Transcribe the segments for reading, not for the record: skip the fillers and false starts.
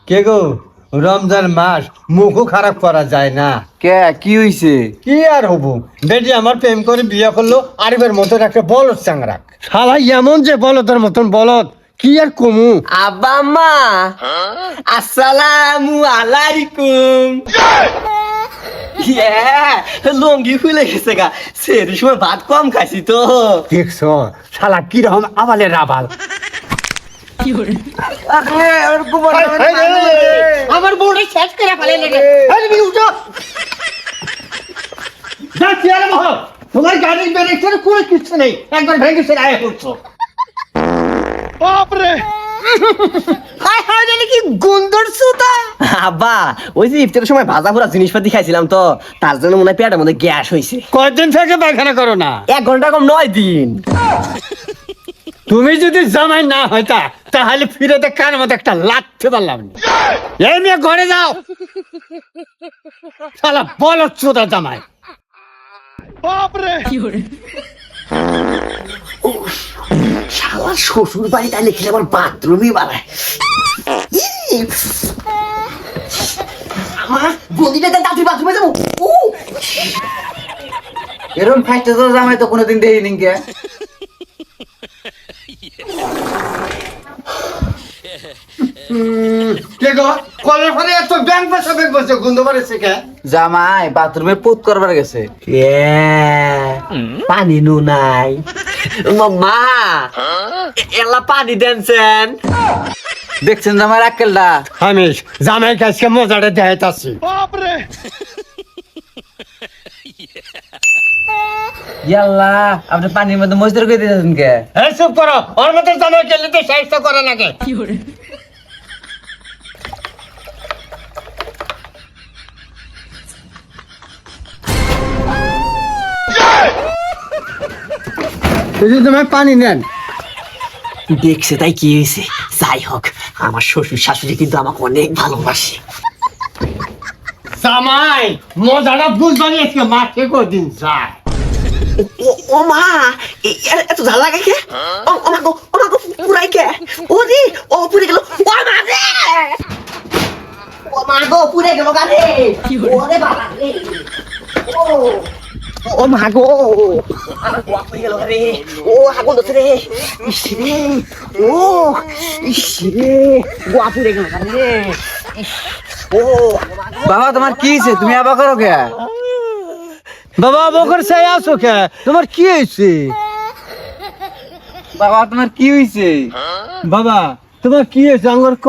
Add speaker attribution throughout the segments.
Speaker 1: কে গো, রমজান মাস মুখও খারাপ করা যায় না।
Speaker 2: কে কি হইছে?
Speaker 1: কি আর হবো, বেটি আমার প্রেম করে বিয়ে করলো আরিফের মতন একটা বলদ চাংরা। শালা এমন যে বলদের মতন বলদ, কি আর কমু।
Speaker 3: আব্বা আম্মা আসসালামু আলাইকুম। লঙ্গি খুলে গেছে গা, সের সময় ভাত কম খাইছি তো।
Speaker 1: দেখছো শালা কিরকম আবালের আবাল। আমার বউটা শেষ করে ফেলে রে। উঠো, যা চেয়ারে বসো। তোমার গাড়ির ব্রেকের কোনো কিছু নেই, একবার ভেঙে সে আয় করছো। বাপরে,
Speaker 3: হাই হাই রে, কি গন্ধর সুতা। আব্বা ওই যে ইফতারের সময় ভাজা পোড়া জিনিসপাতি খাইছিলাম তো, তার জন্য মনে হয় পেটের মধ্যে গ্যাস হয়েছে।
Speaker 1: কয়দিন থেকে পায়খানা করো না?
Speaker 3: 1 ঘন্টা কম 9 দিন।
Speaker 1: তুমি যদি জামাই না হইতা তাহলে ফিরেতে কার মতো একটা লাগতে পারলাম না। এই মেয়ে ঘরে যাও, শালা বলদ চোদা জামাই। বাপরে,
Speaker 3: শালা শ্বশুর বাড়ি তাইলে খেলে আমার বাথরুমই বানায়। আমার গদিটা দাদি বাথরুমে যাবো।
Speaker 2: এরকম ফাইটে তো জামাই তো কোনোদিন দেখিনি কে।
Speaker 1: কে গো, কলের ফলে এত ব্যাংক বসে গন্ধ বাড়ছে কে?
Speaker 2: জামাই বাথরুমে পুত করবার গেছে।
Speaker 3: পানি নু নাই মা, এলা পানি দেনছেন।
Speaker 2: দেখছেন জামাই আক্কেলটা?
Speaker 1: আমি জামাই কাছে মজাটা দেখাইতাছি। বাপরে,
Speaker 2: ইয়াল্লা, আপনি পানির মধ্যে মজদুর করে দিতেছেন কে?
Speaker 1: এই চুপ করো, ওর মতো জামাই গেলে তো সাহিত্য করে নাকি? তোমার পানি নেন।
Speaker 3: দেখছে তাই কি হয়েছে, যাই হোক আমার শ্বশুর শাশুড়ি কিন্তু আমাকে অনেক ভালোবাসে।
Speaker 1: জামাই মজাটা বুঝবানি, আজকে মাঠে কদিন যায়।
Speaker 3: ও মা, এত ঝাল লাগে কে? ও মা গো, পুরাই কে? ও রে, ও পুরে গেল। ও মা রে, ও মা গো, পুরে গেল গানে। ওরে বাবা রে, ও মা গো, আমার গোয়া পুরে গেল রে। ও আগুন ধরছে রে, ইস রে, ও ইস রে, গোয়া পুরে গেল রে। ও
Speaker 2: বাবা তোমার কি হয়েছে? তুমি আবার করো কে?
Speaker 1: বাবা বকর চাই আসো কে? তোমার কি হয়েছে?
Speaker 2: বাবা তোমার কি হয়েছে?
Speaker 1: বাবা তোমার কি হয়েছে আঙ্গর ক?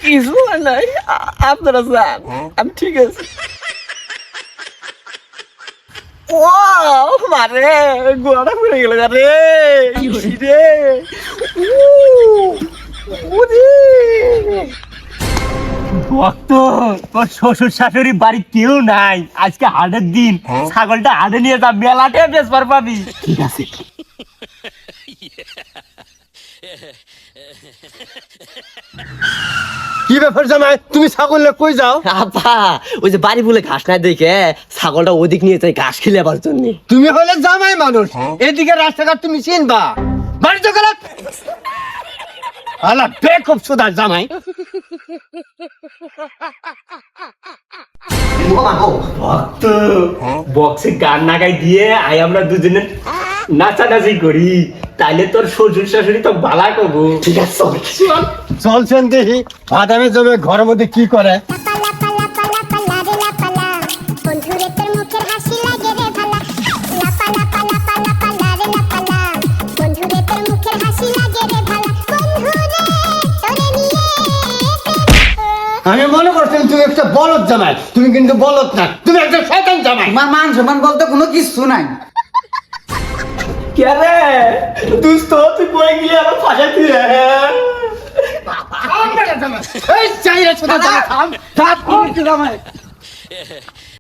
Speaker 3: কিছু নাই, আপনারা যান, আমি ঠিক আছে। ও মারে, গোয়াটা পুড়ে গেল রে, রে
Speaker 1: ভক্ত, তোর শ্বশুর শাশুড়ি বাড়ি কেউ নাই, আজকে হাটের দিন, ছাগলটা হাটে নিয়ে যা, মেলাতে বেচবার পাবি।
Speaker 3: ঠিক আছে।
Speaker 1: কি ব্যাপার জামাই, তুমি ছাগল কই যাও?
Speaker 3: আপা ওই যে বাড়ি বলে ঘাস নাই দেখে ছাগলটা ওদিক নিয়ে যাই ঘাস খেলে আবার জন্য।
Speaker 1: তুমি হলে জামাই মানুষ, এদিকে রাস্তাঘাট তুমি চিনবা, বাড়ি তো গেল। আলা বেকুব সুদা জামাই।
Speaker 4: ভক্ত বক্সে গান নাগাই দিয়ে আই আমরা দুজনে নাচানাচি করি, তাইলে তোর শ্বশুর শাশুড়ি তো বালা করবো।
Speaker 3: ঠিক আছে
Speaker 1: চলছেন দেখি বাদামে জমে ঘরের মধ্যে কি করে। আমি মনে করছিলাম তুমি একটা বলদ জামাই, তুমি কিন্তু বলদ না, তুমি একটা শয়তান জামাই।
Speaker 2: তোমার মান সম্মান বলতে কোনো কিছু নাই।
Speaker 4: কে রে দুষ্ট, তুই কই গেলি আমার ফাঁসা তুই?
Speaker 1: এই চাইরে ছোট জামাই, থাম থাম, জামাই